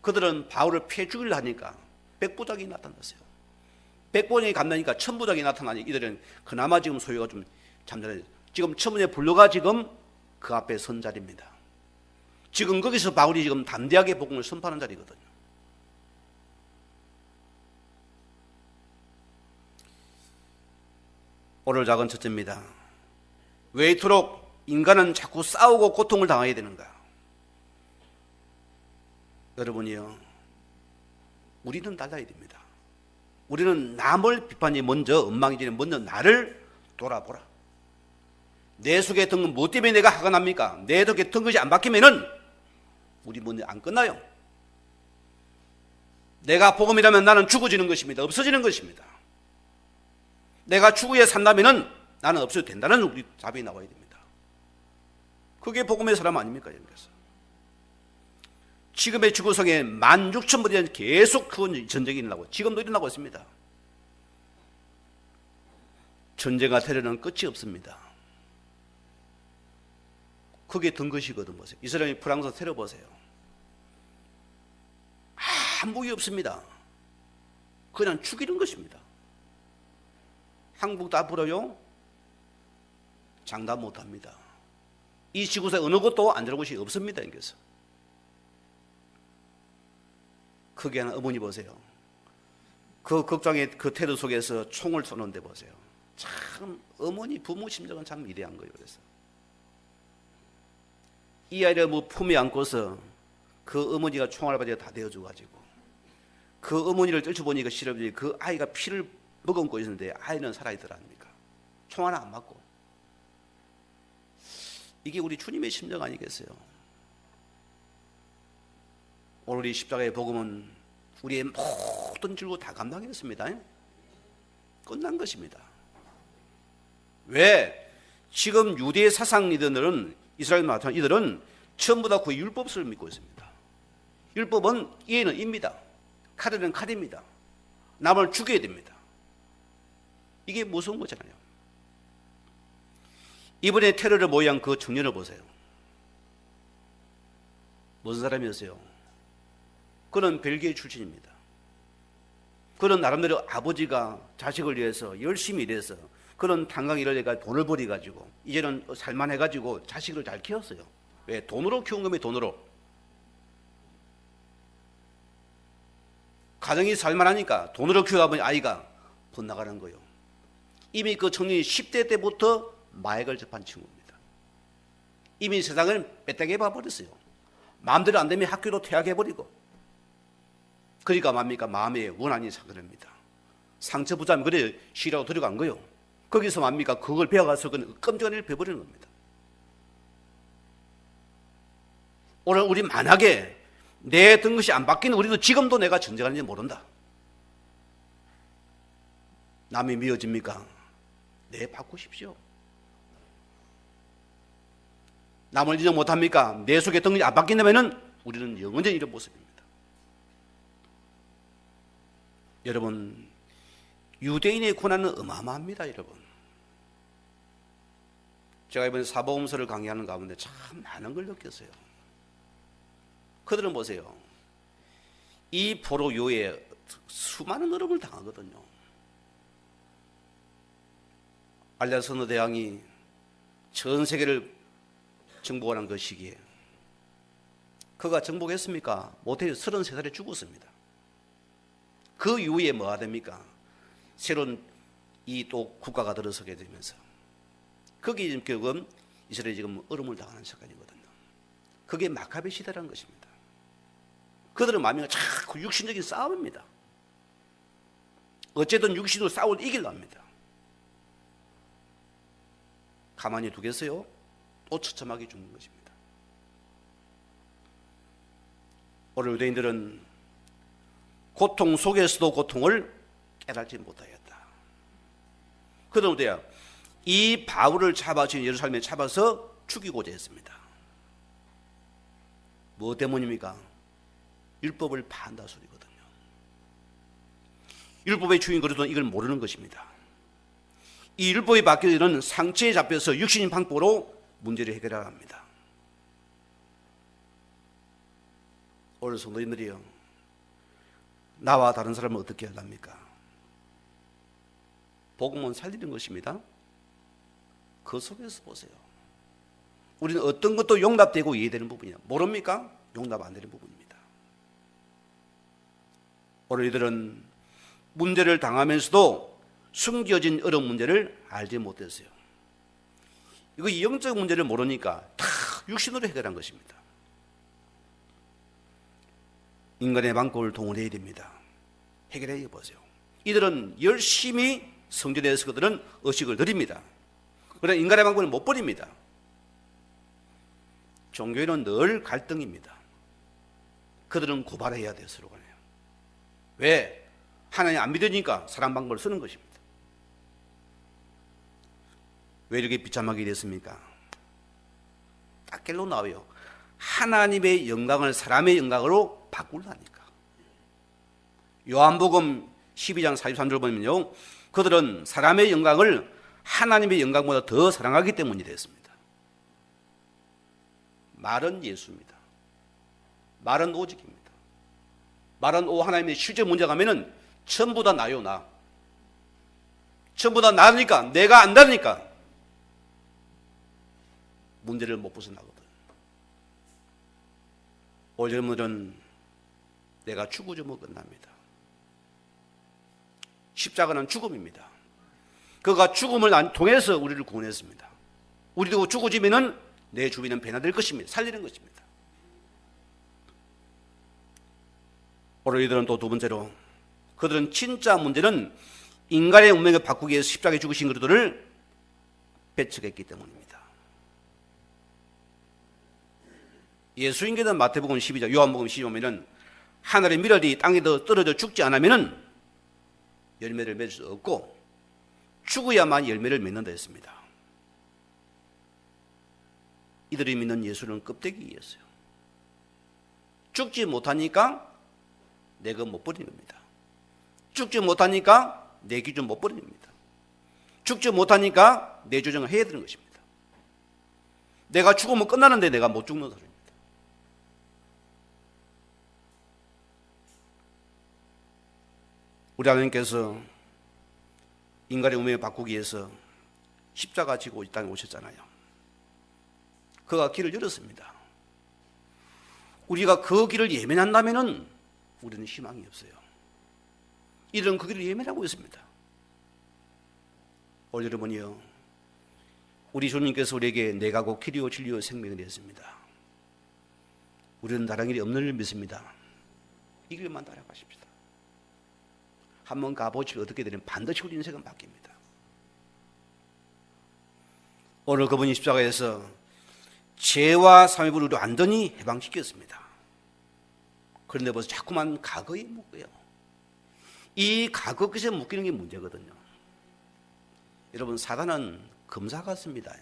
그들은 바울을 패 죽이려 하니까 백부장이 나타났어요. 백부장이 간다니까 천부장이 나타나니 이들은 그나마 지금 소유가 좀 잠잠해요. 지금 천부장의 불로가 지금 그 앞에 선 자리입니다. 지금 거기서 바울이 지금 담대하게 복음을 선포하는 자리거든요. 오늘 작은 첫째입니다. 왜 이토록 인간은 자꾸 싸우고 고통을 당해야 되는가? 여러분이요, 우리는 달라야 됩니다. 우리는 남을 비판이 먼저 엉망이지 먼저 나를 돌아보라. 내 속에 든 건 뭐 때문에 내가 화가 납니까? 내 속에 든 것이 안 바뀌면은 우리 먼저 안 끝나요. 내가 복음이라면 나는 죽어지는 것입니다. 없어지는 것입니다. 내가 추구에 산다면은 나는 없어도 된다는 우리 답이 나와야 됩니다. 그게 복음의 사람 아닙니까? 여기서 지금의 지구상에 16,000번이 계속 그 전쟁이 일어나고 지금도 일어나고 있습니다. 전쟁과 테러는 끝이 없습니다. 그게 든 것이거든. 보세요. 이스라엘 프랑스 테러 보세요. 아무 무기 없습니다. 그냥 죽이는 것입니다. 한국도 앞으로요 장담 못합니다. 이 지구상에 어느 곳도 안전한 곳이 없습니다. 여기서 크게 하는 어머니 보세요. 그 극장의 그 테러 속에서 총을 쏘는데 보세요. 참 어머니 부모 심정은 참 위대한 거예요. 그래서 이 아이를 뭐 품에 안고서 그 어머니가 총알바지가 다 되어줘가지고 그 어머니를 떨쳐보니까 싫어지 그 아이가 피를 머금고 있었는데 아이는 살아있더랍니까? 총 하나 안 맞고. 이게 우리 주님의 심정 아니겠어요? 오늘 이 십자가의 복음은 우리의 모든 질고 다 감당했습니다. 끝난 것입니다. 왜? 지금 유대 사상이들은 이스라엘 나타난 이들은 전부 다 그 율법을 믿고 있습니다. 율법은 이에는 입니다. 칼에는 칼입니다. 남을 죽여야 됩니다. 이게 무서운 거잖아요. 이번에 테러를 모의한 그 청년을 보세요. 무슨 사람이었어요? 그는 벨기에 출신입니다. 그는 나름대로 아버지가 자식을 위해서 열심히 일해서 그런 탄광 일을 돈을 벌여가지고 이제는 살만해가지고 자식을 잘 키웠어요. 왜? 돈으로 키운 거면 돈으로. 가정이 살만하니까 돈으로 키우다 보니 아이가 빗나가는 거예요. 이미 그 청년이 10대 때부터 마약을 접한 친구입니다. 이미 세상을 빼딱해 봐버렸어요. 마음대로 안 되면 학교로 퇴학해버리고. 그러니까 뭡니까? 마음에 원한이 사그럽니다. 상처 부자면 그래 쉬라고 들어간 거예요. 거기서 뭡니까? 그걸 배워가서 그는 끔찍한 일을 배워버리는 겁니다. 오늘 우리 만약에 내 든 것이 안 바뀌는 우리도 지금도 내가 전쟁하는지 모른다. 남이 미워집니까? 내 바꾸십시오. 남을 인정 못합니까? 내 속에 든 것이 안 바뀐다면 우리는 영원히 이런 모습입니다. 여러분, 유대인의 고난은 어마어마합니다. 여러분, 제가 이번에 사복음서를 강의하는 가운데 참 많은 걸 느꼈어요. 그들은 보세요. 이 포로요에 수많은 어려움을 당하거든요. 알렉산더 대왕이 전 세계를 정복하는 그 시기에 그가 정복했습니까? 못해요. 33살에 죽었습니다. 그 이후에 뭐가 됩니까? 새로운 이 또 국가가 들어서게 되면서 거기 지금 이스라엘이 지금 어려움을 당하는 시간이거든요. 그게 마카베 시대라는 것입니다. 그들은 마음이 자꾸 육신적인 싸움입니다. 어쨌든 육신으로 싸울 이기려 합니다. 가만히 두겠어요? 또 처참하게 죽는 것입니다. 오늘 유대인들은 고통 속에서도 고통을 깨닫지 못하였다. 그들은 어때요? 이 바울을 잡아준 예루살렘에 잡아서 죽이고자 했습니다. 뭐 때문입니까? 율법을 파한다 소리거든요. 율법의 주인 그리스도는 이걸 모르는 것입니다. 이 율법이 바뀌는 상처에 잡혀서 육신인 방법으로 문제를 해결해야 합니다. 오늘 성도님들이요, 나와 다른 사람을 어떻게 하랍니까? 복음은 살리는 것입니다. 그 속에서 보세요. 우리는 어떤 것도 용납되고 이해되는 부분이야. 모릅니까? 용납 안 되는 부분입니다. 오늘 이들은 문제를 당하면서도 숨겨진 어려운 문제를 알지 못했어요. 이거 영적 문제를 모르니까 다 육신으로 해결한 것입니다. 인간의 방법을 동원해야 됩니다. 해결해 보세요. 이들은 열심히 성전에서 그들은 의식을 드립니다. 그러나 인간의 방법을 못 버립니다. 종교에는 늘 갈등입니다. 그들은 고발해야 돼요, 서로 간에. 왜? 하나님 안 믿으니까 사람 방법을 쓰는 것입니다. 왜 이렇게 비참하게 됐습니까? 딱 결론 나와요. 하나님의 영광을 사람의 영광으로 바꾸려니까. 요한복음 12장 43절 보면요, 그들은 사람의 영광을 하나님의 영광보다 더 사랑하기 때문이 됐습니다. 말은 예수입니다. 말은 오직입니다. 말은 오 하나님의 실제 문제가 하면은 전부 다 나요, 나. 전부 다 나니까, 내가 안다니까 문제를 못 벗어나거든. 오늘 여러분들은 내가 죽어주면 끝납니다. 십자가는 죽음입니다. 그가 죽음을 통해서 우리를 구원했습니다. 우리도 죽어지면은 내 주민은 변화될 것입니다. 살리는 것입니다. 오늘 이들은 또 두 번째로, 그들은 진짜 문제는 인간의 운명을 바꾸기 위해서 십자가에 죽으신 그들을 배척했기 때문입니다. 예수님께서는 마태복음 12장, 요한복음 12장에는 하늘의 밀알이 땅에 떨어져 죽지 않으면은 열매를 맺을 수 없고 죽어야만 열매를 맺는다 했습니다. 이들이 믿는 예수는 껍데기였어요. 죽지 못하니까 내 것 못 버리는 겁니다. 죽지 못하니까 내 기준 못 버리는 겁니다. 죽지 못하니까 내 조정을 해야 되는 것입니다. 내가 죽으면 끝나는데 내가 못 죽는 사람입니다. 우리 하나님께서 인간의 운명을 바꾸기 위해서 십자가 지고 이 땅에 오셨잖아요. 그가 길을 열었습니다. 우리가 그 길을 예면한다면 우리는 희망이 없어요. 이들은 그 길을 예면하고 있습니다. 오늘 여러분이요, 우리 주님께서 우리에게 내가 곧 길이요 진리요 생명을 했습니다. 우리는 다른 길이 없는 줄 믿습니다. 이 길만 따라가십시다. 한번 가보시면 어떻게 되면 반드시 우리 인생은 바뀝니다. 오늘 그분이 십자가에서 죄와 삼위부를 우리 완전히 해방시켰습니다. 그런데 벌써 자꾸만 과거에 묶어요. 이 과거 것에 묶이는 게 문제거든요. 여러분, 사단은 검사 같습니다.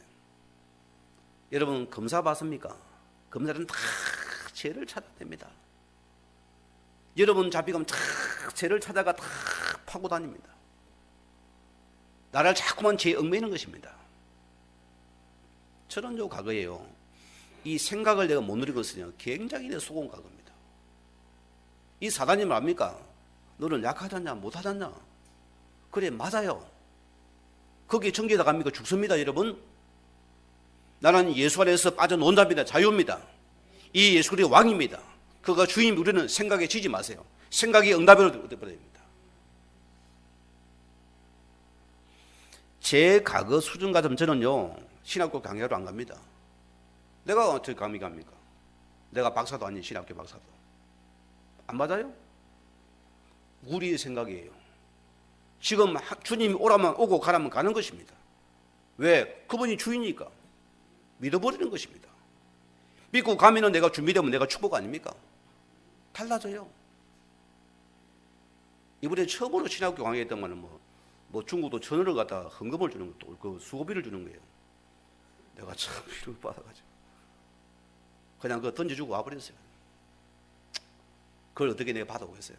여러분, 검사 봤습니까? 검사는 다 죄를 찾아냅니다. 여러분 잡히가면 다 죄를 찾아가 다 파고 다닙니다. 나를 자꾸만 죄에 얽매이는 것입니다. 저는 요 과거에요, 이 생각을 내가 못 누리거든요. 굉장히 내 속은 과거입니다. 이 사단이 말합니까? 너는 약하잖냐, 못하잖냐. 그래, 맞아요. 거기에 전기에다 갑니까? 죽습니다, 여러분. 나는 예수 안에서 빠져논답니다. 자유입니다. 이 예수 그리스도의 왕입니다. 그가 주인, 우리는 생각에 지지 마세요. 생각이 응답으로 되어버립니다. 제 과거 수준 같으면 저는요, 신학교 강의하러 안 갑니다. 내가 어떻게 감히 갑니까? 내가 박사도 아닌 신학교 박사도. 안 맞아요? 우리의 생각이에요. 지금 주님이 오라면 오고 가라면 가는 것입니다. 왜? 그분이 주인이니까. 믿어버리는 것입니다. 믿고 가면은 내가 준비되면 내가 축복 아닙니까? 달라져요. 이번에 처음으로 신학교 강의했던 거는 뭐 중국도 전어를 갖다 헌금을 주는 것도, 그 수고비를 주는 거예요. 내가 참 이런 거 받아가지고 그냥 그거 던져주고 와버렸어요. 그걸 어떻게 내가 받아오겠어요?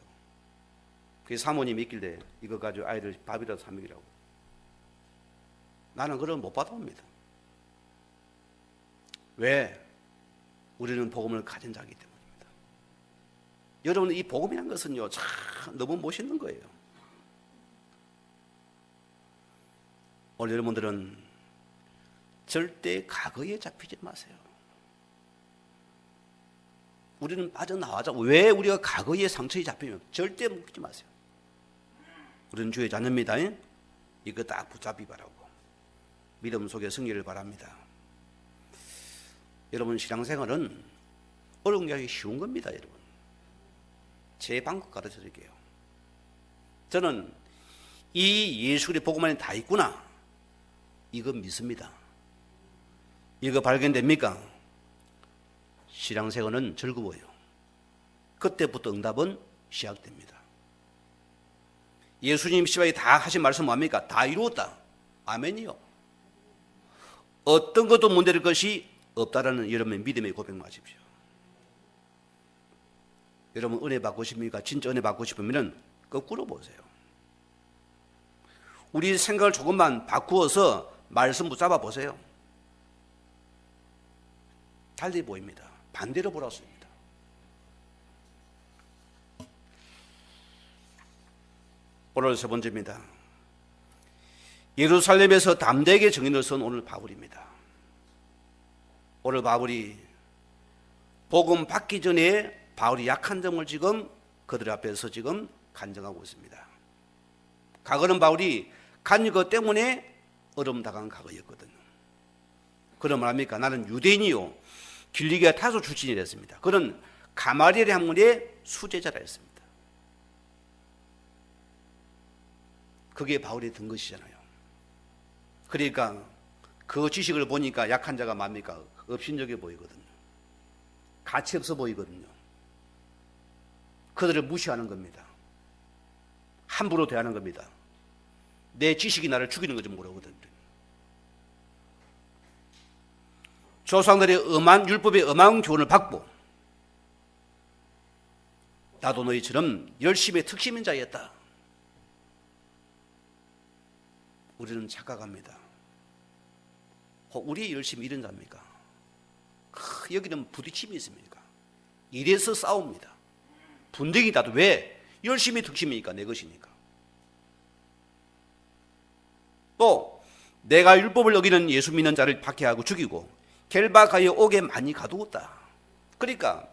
그 사모님이 있길래 이거 가지고 아이들 밥이라도 사 먹이라고. 나는 그걸 못 받아옵니다. 왜? 우리는 복음을 가진 자이기 때문입니다. 여러분, 이 복음이라는 것은요, 참 너무 멋있는 거예요. 오늘 여러분들은 절대 과거에 잡히지 마세요. 우리는 빠져나와자. 왜 우리가 과거의 상처에 잡히면 절대 묶지 마세요. 우리는 주의 자녀입니다. 이거 딱 붙잡기 바라고 믿음 속에 승리를 바랍니다. 여러분, 신앙생활은 어려운 게 아니라 쉬운 겁니다. 여러분, 제 방법 가르쳐 드릴게요. 저는 이 예수 그리스도의 복음 안에 다 있구나, 이거 믿습니다. 이거 발견됩니까? 신앙생활은 즐거워요. 그때부터 응답은 시작됩니다. 예수님 십자가에 다 하신 말씀 뭡니까? 다 이루었다. 아멘이요. 어떤 것도 문제될 것이 없다라는 여러분의 믿음의 고백 마십시오. 여러분, 은혜 받고 싶습니까? 진짜 은혜 받고 싶으면 거꾸로 보세요. 우리 생각을 조금만 바꾸어서 말씀 붙잡아 보세요. 달리 보입니다. 반대로 보라고 씁니다. 오늘 세 번째입니다. 예루살렘에서 담대하게 증인을 선 오늘 바울입니다. 오늘 바울이 복음 받기 전에 바울이 약한 점을 지금 그들 앞에서 지금 간증하고 있습니다. 과거는 바울이 간 것 때문에 어려움 당한 과거였거든요. 그런 말합니까? 나는 유대인이요 길리기아 타소 출신이라 했습니다. 그는 가마리엘의 학문의 수제자라 했습니다. 그게 바울이 든 것이잖아요. 그러니까 그 지식을 보니까 약한 자가 뭡니까? 업신여겨 보이거든요. 가치 없어 보이거든요. 그들을 무시하는 겁니다. 함부로 대하는 겁니다. 내 지식이 나를 죽이는 건지 모르거든요. 조상들의 엄한 율법의 엄한 교훈을 받고 나도 너희처럼 열심히 특심인 자였다. 우리는 착각합니다. 우리 열심히 이런 자입니까? 여기는 부딪힘이 있습니까? 이래서 싸웁니다. 분쟁이 나도 왜? 열심히 특심이니까, 내 것이니까. 또 내가 율법을 어기는 예수 믿는 자를 박해하고 죽이고 겔바가에 옥에 많이 가두었다. 그러니까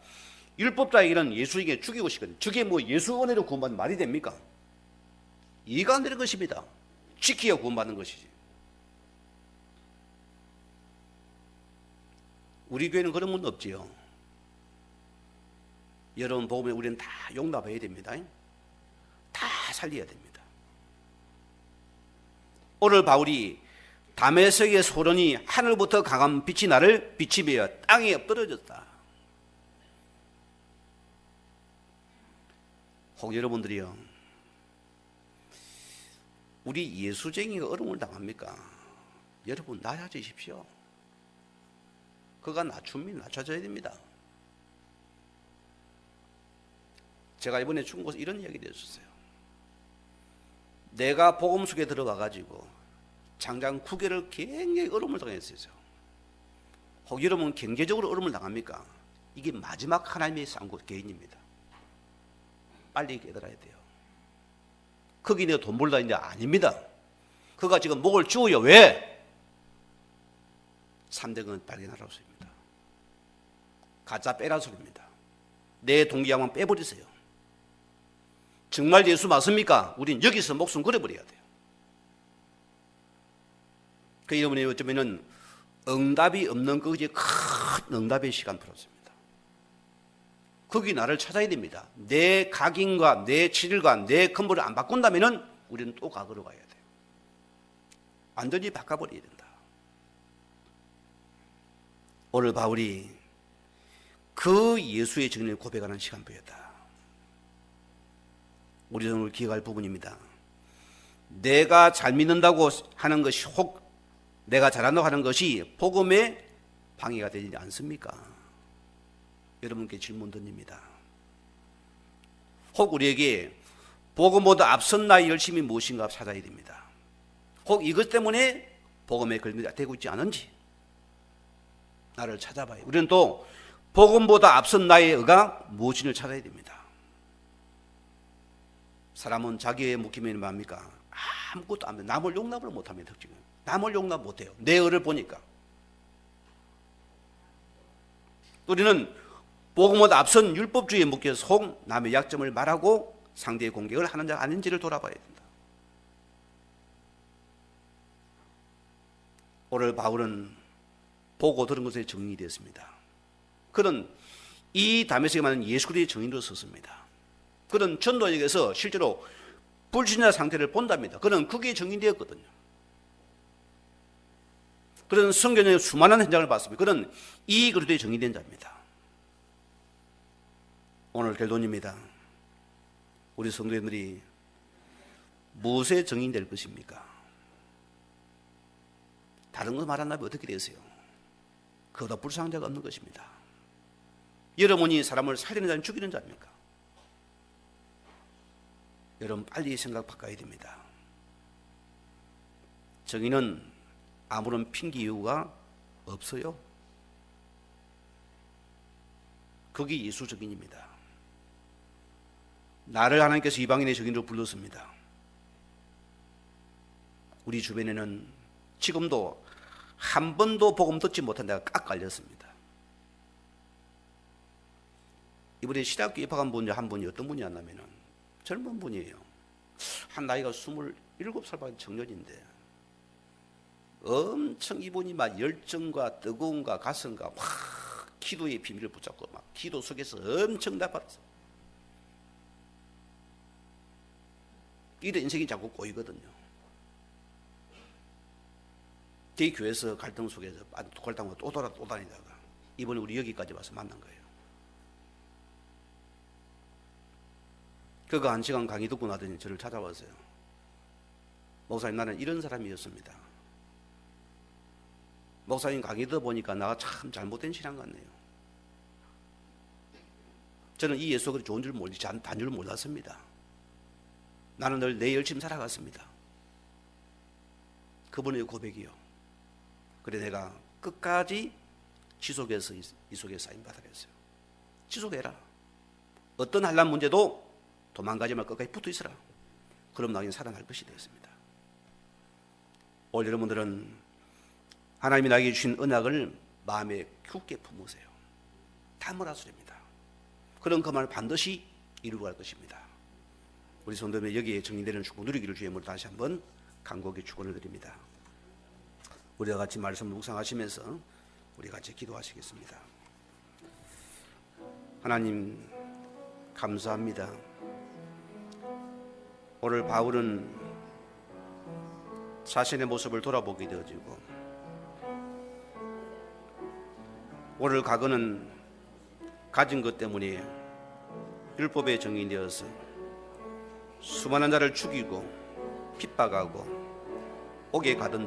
율법자에게는 예수에게 죽이고 싶거든요. 저게 뭐 예수 은혜로 구원받는 말이 됩니까? 이해가 안 되는 것입니다. 지키야 구원받는 것이지. 우리 교회는 그런 분 없지요. 여러분 복음에 우리는 다 용납해야 됩니다. 다 살려야 됩니다. 오늘 바울이 다메섹의 소련이 하늘부터 강한 빛이 나를 비치며 땅에 떨어졌다. 혹 여러분들이요, 우리 예수쟁이가 어려움을 당합니까? 여러분 낮아지십시오. 그가 낮춰져야 됩니다. 제가 이번에 중국에서 이런 이야기를 했었어요. 내가 복음 속에 들어가 가지고 장장 9개를 굉장히 어려움을 당했어요. 혹 여러분 경제적으로 어려움을 당합니까? 이게 마지막 하나님의 쌍구 개인입니다. 빨리 깨달아야 돼요. 거기 내가 돈 벌다 있는데 아닙니다. 그가 지금 목을 쥐어요. 왜? 3등은 발견하라고 소리입니다. 가짜 빼라 소리입니다. 내 동기야만 빼버리세요. 정말 예수 맞습니까? 우린 여기서 목숨 걸어버려야 돼요. 그 여러분이 어쩌면은 응답이 없는 거지 큰 응답의 시간 풀었습니다. 거기 나를 찾아야 됩니다. 내 각인과 내 치질과 내 근본을 안 바꾼다면은 우리는 또 과거로 가야 돼요. 완전히 바꿔버려야 된다. 오늘 바울이 그 예수의 증인을 고백하는 시간표였다. 우리는 오늘 기억할 부분입니다. 내가 잘 믿는다고 하는 것이 혹 내가 잘한다고 하는 것이 복음에 방해가 되지 않습니까? 여러분께 질문 던집니다. 혹 우리에게 복음보다 앞선 나의 열심이 무엇인가 찾아야 됩니다. 혹 이것 때문에 복음에 걸리되고 있지 않은지 나를 찾아봐요. 우리는 또 복음보다 앞선 나의 의가 무엇인지를 찾아야 됩니다. 사람은 자기의 묶이면 뭡니까? 아무것도 안 해요. 남을 용납을 못합니다. 특징은 남을 용납 못해요. 내 의를 보니까. 우리는 복음보다 앞선 율법주의에 묶여서 혹 남의 약점을 말하고 상대의 공격을 하는 자 아닌지를 돌아봐야 된다. 오늘 바울은 보고 들은 것에 증인이 되었습니다. 그는 이 다메섹에 맞는 예수 그리스도의 증인으로 섰습니다. 그는 전도역에서 실제로 불신자 상태를 본답니다. 그는 그게 증인되었거든요. 그는 성경의 수많은 현장을 봤습니다. 그는 이 그리스도의 증인된 자입니다. 오늘 결론입니다. 우리 성도님들이 무엇에 증인될 것입니까? 다른 거 말한다면 어떻게 되세요? 그보다 불쌍한 자가 없는 것입니다. 여러분이 사람을 살리는 자는 죽이는 자입니까? 여러분 빨리 생각 바꿔야 됩니다. 정의는 아무런 핑계 이유가 없어요. 그게 예수 정인입니다. 나를 하나님께서 이방인의 정인으로 불렀습니다. 우리 주변에는 지금도 한 번도 복음 듣지 못한 데가 꽉 깔렸습니다. 이번에 신학교 입학한 분 한 분이 어떤 분이었냐면은 젊은 분이에요. 한 나이가 27살밖에 청년인데 엄청 이분이 막 열정과 뜨거움과 가슴과 막 기도의 비밀을 붙잡고 막 기도 속에서 엄청 나팔았어요. 이런 인생이 자꾸 꼬이거든요. 제 교회에서 갈등 속에서 갈등하고 또 다니다가 이번에 우리 여기까지 와서 만난 거예요. 그가 1시간 강의 듣고 나더니 저를 찾아왔어요. 목사님, 나는 이런 사람이었습니다. 목사님 강의 들어보니까 나가 참 잘못된 신앙 같네요. 저는 이 예수가 좋은 줄 단 줄 몰랐습니다. 나는 늘 내 열심히 살아갔습니다. 그분의 고백이요. 그래 내가 끝까지 지속해서 이 속에 쌓인 바다겠어요. 지속해라. 어떤 한란 문제도 도망가지 말고 끝까지 붙어 있으라. 그럼 나중에 살아날 것이 되었습니다. 오늘 여러분들은 하나님이 나에게 주신 언약을 마음에 굳게 품으세요. 담으라 소리입니다. 그런 그 말을 반드시 이루고 갈 것입니다. 우리 성도들 여기에 정리되는 축복 누리기를 주의 이름으로 다시 한번 간곡히 축원을 드립니다. 우리와 같이 말씀을 묵상하시면서 우리 같이 기도하시겠습니다. 하나님 감사합니다. 오늘 바울은 자신의 모습을 돌아보게 되어지고 오늘 과거는 가진 것 때문에 율법의 정인이 되어서 수많은 자를 죽이고 핍박하고 옥에 가던